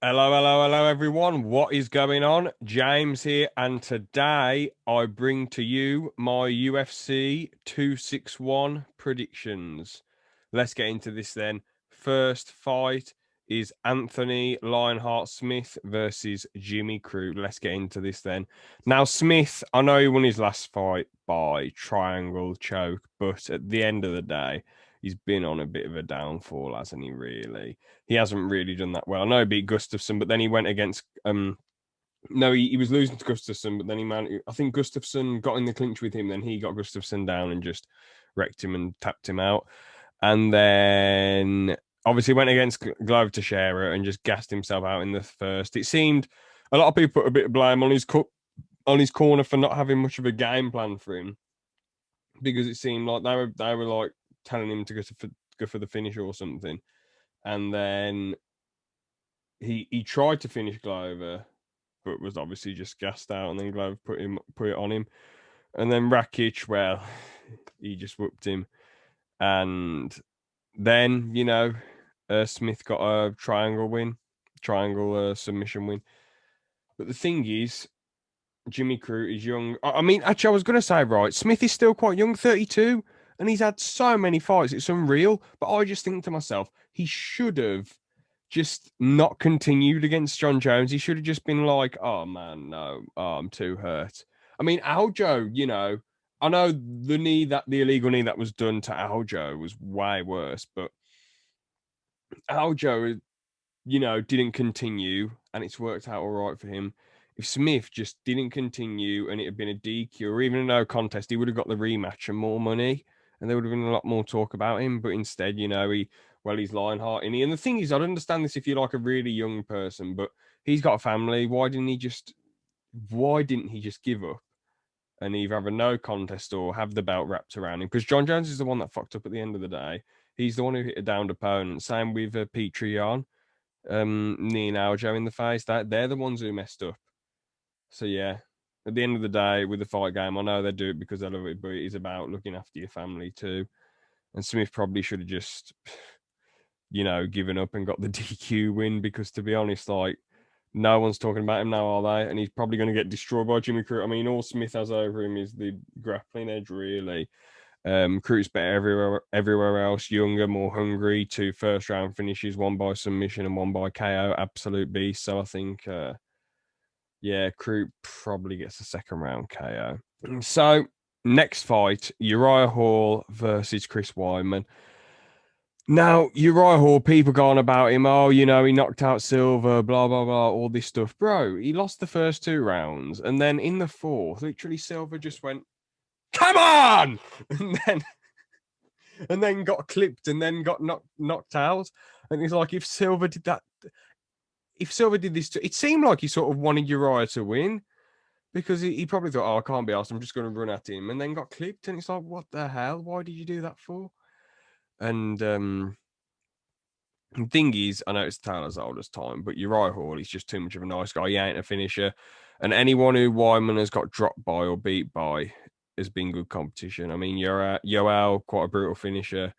Hello, hello, hello, everyone. What is going on? James here, and today I bring to you my UFC 261 predictions. Let's get into this then. First fight is Anthony Lionheart Smith versus Jimmy Crute. Let's get into this then. Now, Smith, I know he won his last fight by triangle choke, but at the end of the day, he's been on a bit of a downfall, hasn't he, really? He hasn't really done that well. I know he beat Gustafsson, but then he went against no, he was losing to Gustafsson, but then I think Gustafsson got in the clinch with him, then he got Gustafsson down and just wrecked him and tapped him out. And then obviously went against Glover Teixeira and just gassed himself out in the first. It seemed a lot of people put a bit of blame on his corner for not having much of a game plan for him, because it seemed like they were like telling him to go for the finish or something. And then he tried to finish Glover, but was obviously just gassed out. And then Glover put it on him. And then Rakic, well, he just whooped him. And then Smith got a triangle submission win. But the thing is, Jimmy Crute is young. I mean, actually, I was going to say, right, Smith is still quite young, 32, and he's had so many fights. It's unreal. But I just think to myself, he should have just not continued against John Jones. He should have just been like, oh, man, no, I'm too hurt. I mean, Aljo, I know the illegal knee that was done to Aljo was way worse, but Aljo, didn't continue, and it's worked out all right for him. If Smith just didn't continue and it had been a DQ or even a no contest, he would have got the rematch and more money, and there would have been a lot more talk about him. But instead, he's Lionheart in. And the thing is, I'd understand this if you're like a really young person, but he's got a family. Why didn't he just give up and either have a no contest or have the belt wrapped around him? Because John Jones is the one that fucked up at the end of the day. He's the one who hit a downed opponent. Same with Petrion, knee and Aljo in the face. They're the ones who messed up. So yeah, at the end of the day, with the fight game, I know they do it because they love it, but it is about looking after your family too. And Smith probably should have just, given up and got the DQ win, because to be honest, like, no one's talking about him now, are they? And he's probably going to get destroyed by Jimmy Crute. I mean, all Smith has over him is the grappling edge, really. Crute's better everywhere else, younger, more hungry. 2 first round finishes, 1 by submission and 1 by KO. Absolute beast. So I think, Crute probably gets a second round KO. So next fight, Uriah Hall versus Chris Weidman. Now, Uriah Hall, people going about him. Oh, he knocked out Silva, blah, blah, blah, all this stuff. Bro, he lost the first 2 rounds. And then in the fourth, literally, Silva just went, come on! And then got clipped and then got knocked out. And it's like, if Silva did this, it seemed like he sort of wanted Uriah to win, because he probably thought, oh, I can't be asked. I'm just going to run at him. And then got clipped. And it's like, what the hell? Why did you do that for? And the thing is, I know it's Taylor's oldest time, but Uriah Hall, he's just too much of a nice guy. He ain't a finisher. And anyone who Weidman has got dropped by or beat by has been good competition. I mean, Yoel, quite a brutal finisher.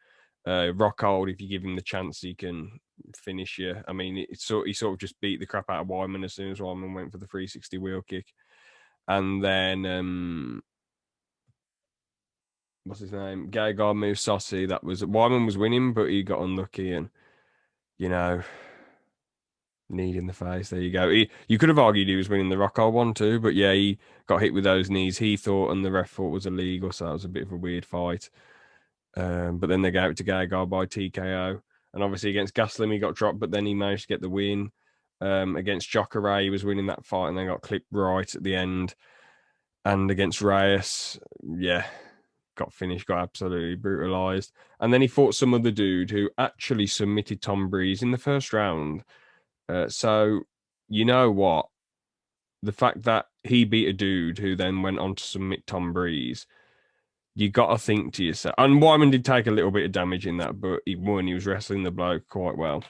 Rockhold, if you give him the chance, he can finish you. I mean, he sort of just beat the crap out of Weidman as soon as Weidman went for the 360 wheel kick. And then what's his name? Gegard moved Saucy. That was Weidman was winning, but he got unlucky and knee in the face. There you go. You could have argued he was winning the Rockhold one too, but yeah, he got hit with those knees. He thought, and the ref thought was illegal, so that was a bit of a weird fight. But then they gave it to Gegard by TKO, and obviously against Gaslam he got dropped, but then he managed to get the win. Against Jacare, he was winning that fight and then got clipped right at the end. And against Reyes, yeah, got finished, got absolutely brutalized. And then he fought some other dude who actually submitted Tom Breeze in the first round. So, you know what? The fact that he beat a dude who then went on to submit Tom Breeze, you got to think to yourself. And Weidman did take a little bit of damage in that, but he won. He was wrestling the bloke quite well.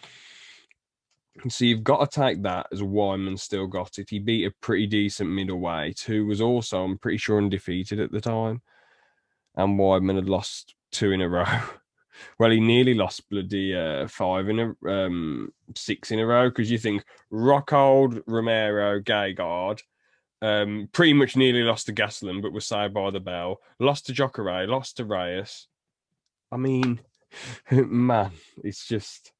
So you've got to take that as Weidman still got it. He beat a pretty decent middleweight who was also, I'm pretty sure, undefeated at the time. And Weidman had lost 2 in a row. Well, he nearly lost bloody 6 in a row because you think Rockhold, Romero, Gegard, pretty much nearly lost to Gastelum, but was saved by the bell. Lost to Jacare, lost to Reyes. I mean, man, it's just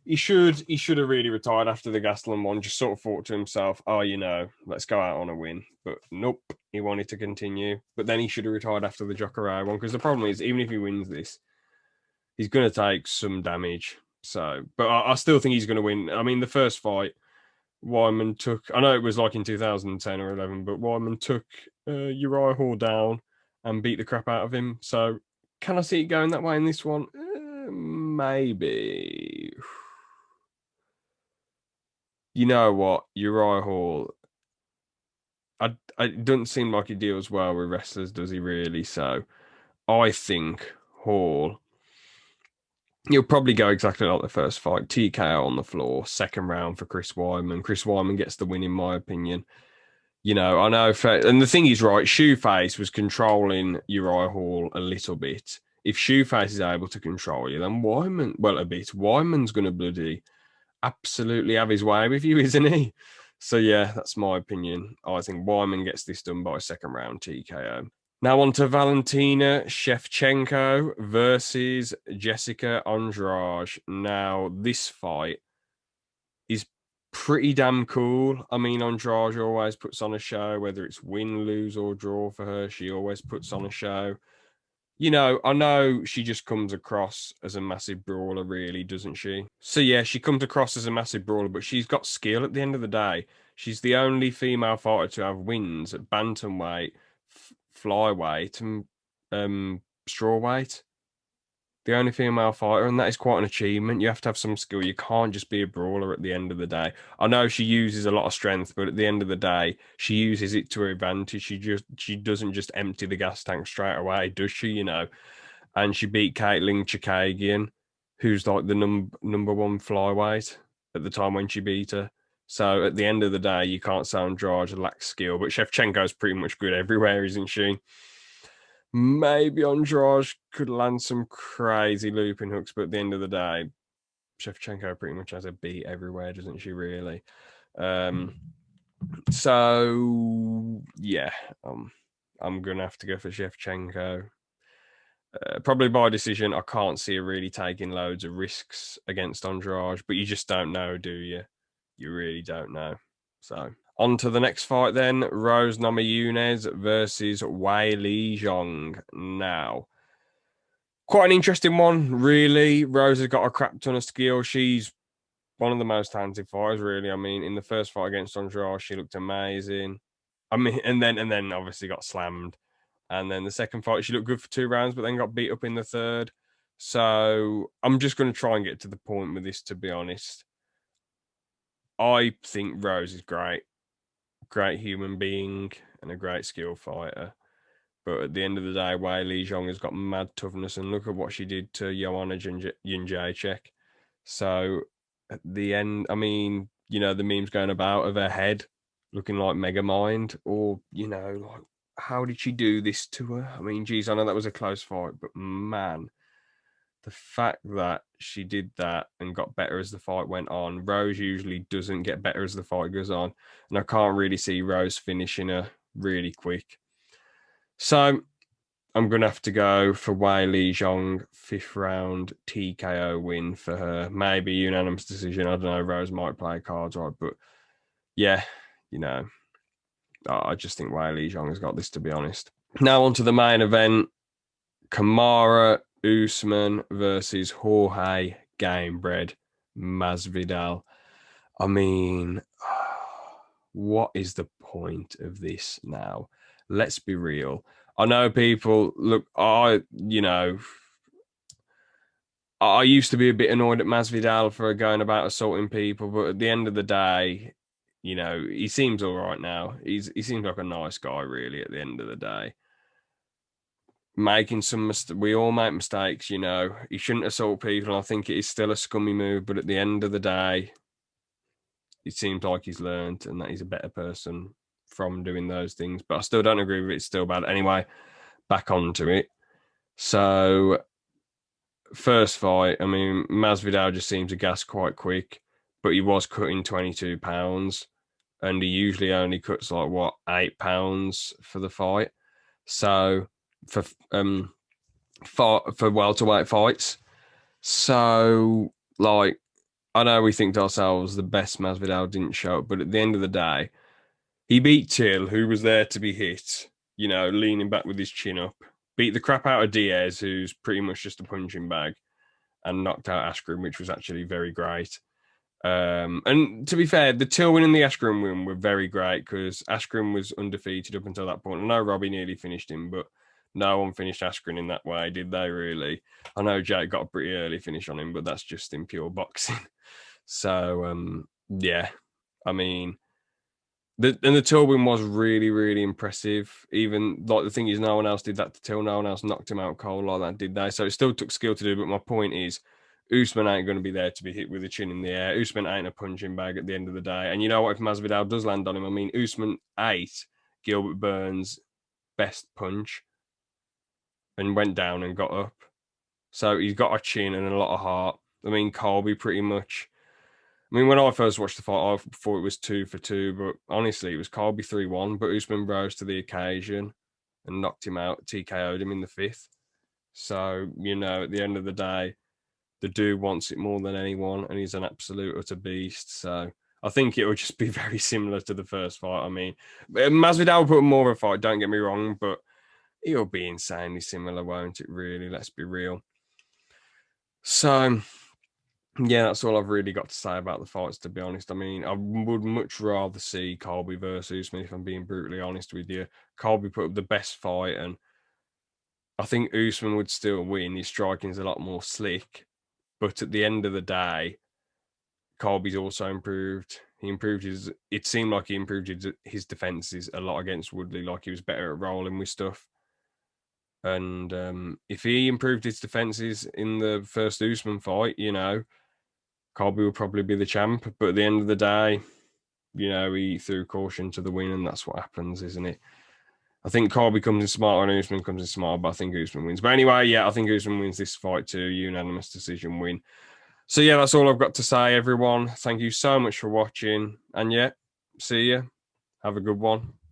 he should have really retired after the Gastelum one. Just sort of thought to himself, oh, let's go out on a win. But nope, he wanted to continue. But then he should have retired after the Jacare one because the problem is, even if he wins this, he's going to take some damage. So, but I still think he's going to win. I mean, the first fight, Weidmen took, I know it was like in 2010 or 11, but Weidmen took Uriah Hall down and beat the crap out of him. So, can I see it going that way in this one? Maybe. You know what? Uriah Hall, it doesn't seem like he deals well with wrestlers, does he really? So, I think Hall, he'll probably go exactly like the first fight. TKO on the floor, second round for Chris Weidman. Chris Weidman gets the win, in my opinion. I know. And the thing is, right, Shoeface was controlling Uriah Hall a little bit. If Shoeface is able to control you, then Weidman, well, a bit. Weidman's going to bloody absolutely have his way with you, isn't he? So, yeah, that's my opinion. I think Weidman gets this done by second round TKO. Now on to Valentina Shevchenko versus Jéssica Andrade. Now, this fight is pretty damn cool. I mean, Andrade always puts on a show, whether it's win, lose, or draw for her. She always puts on a show. I know she just comes across as a massive brawler, really, doesn't she? So, yeah, she comes across as a massive brawler, but she's got skill at the end of the day. She's the only female fighter to have wins at bantamweight, flyweight, and strawweight. The only female fighter, and that is quite an achievement. You have to have some skill. You can't just be a brawler at the end of the day. I know she uses a lot of strength, but at the end of the day, she uses it to her advantage. She doesn't just empty the gas tank straight away, does she? And she beat Caitlin Chikagian, who's like the number one flyweight at the time when she beat her. So at the end of the day, you can't say Andrade lacks skill, but Shevchenko's pretty much good everywhere, isn't she? Maybe Andrade could land some crazy looping hooks, but at the end of the day, Shevchenko pretty much has a beat everywhere, doesn't she, really? So, yeah, I'm going to have to go for Shevchenko. Probably by decision. I can't see her really taking loads of risks against Andrade, but you just don't know, do you? You really don't know. So, on to the next fight then. Rose Namajunas versus Weili Zhang. Now, quite an interesting one, really. Rose has got a crap ton of skill. She's one of the most talented fighters, really. I mean, in the first fight against Andrade, she looked amazing. I mean, and then obviously got slammed. And then the second fight, she looked good for 2 rounds, but then got beat up in the third. So I'm just going to try and get to the point with this, to be honest. I think Rose is great human being and a great skill fighter. But at the end of the day, Weili Zhang has got mad toughness, and look at what she did to Joanna Jędrzejczyk. So at the end, I mean, the memes going about of her head looking like Megamind, or, like, how did she do this to her? I mean, geez, I know that was a close fight, but man, the fact that she did that and got better as the fight went on. Rose usually doesn't get better as the fight goes on, and I can't really see Rose finishing her really quick. So I'm going to have to go for Weili Zhang, 5th round TKO win for her. Maybe unanimous decision. I don't know. Rose might play cards right, but yeah, I just think Weili Zhang has got this, to be honest. Now on to the main event. Kamura Usman versus Jorge Gamebred Masvidal. I mean, what is the point of this now? Let's be real. I know people look. I used to be a bit annoyed at Masvidal for going about assaulting people, but at the end of the day, he seems all right now. He seems like a nice guy, really. At the end of the day, making some we all make mistakes. He shouldn't assault people. I think it is still a scummy move, but at the end of the day, it seems like he's learned and that he's a better person from doing those things. But I still don't agree with it. It's still bad. Anyway, back onto it. So first fight, I mean, Masvidal just seemed to gas quite quick, but he was cutting 22 pounds, and he usually only cuts like what, 8 pounds for the fight. So for welterweight fights, so like I know we think to ourselves the best Masvidal didn't show up, but at the end of the day, he beat Till, who was there to be hit, leaning back with his chin up. Beat the crap out of Diaz, who's pretty much just a punching bag, and knocked out Askren, which was actually very great. And to be fair, the Till win and the Askren win were very great because Askren was undefeated up until that point. I know Robbie nearly finished him, but no one finished Askren in that way, did they really? I know Jake got a pretty early finish on him, but that's just in pure boxing. So, yeah, I mean, the Till win was really, really impressive. Even like the thing is, no one else did that to Till. No one else knocked him out cold like that, did they? So it still took skill to do. But my point is, Usman ain't going to be there to be hit with a chin in the air. Usman ain't a punching bag at the end of the day. And you know what? If Masvidal does land on him, I mean, Usman ate Gilbert Burns' best punch and went down and got up. So he's got a chin and a lot of heart. I mean, Colby pretty much. I mean, when I first watched the fight, I thought it was 2 for 2, but honestly, it was Colby 3-1. But Usman rose to the occasion and knocked him out, TKO'd him in the 5th. So, at the end of the day, the dude wants it more than anyone, and he's an absolute utter beast. So I think it would just be very similar to the first fight. I mean, Masvidal will put more of a fight, don't get me wrong, but it'll be insanely similar, won't it, really? Let's be real. So, yeah, that's all I've really got to say about the fights, to be honest. I mean, I would much rather see Colby versus Usman, if I'm being brutally honest with you. Colby put up the best fight, and I think Usman would still win. His striking's a lot more slick. But at the end of the day, Colby's also improved. It seemed like he improved his defenses a lot against Woodley, like he was better at rolling with stuff. And if he improved his defenses in the first Usman fight, Colby will probably be the champ. But at the end of the day, he threw caution to the wind, and that's what happens, isn't it? I think Colby comes in smarter and Usman comes in smarter, but I think Usman wins. But anyway, yeah, I think Usman wins this fight too. Unanimous decision win. So yeah, that's all I've got to say, everyone. Thank you so much for watching. And yeah, see ya. Have a good one.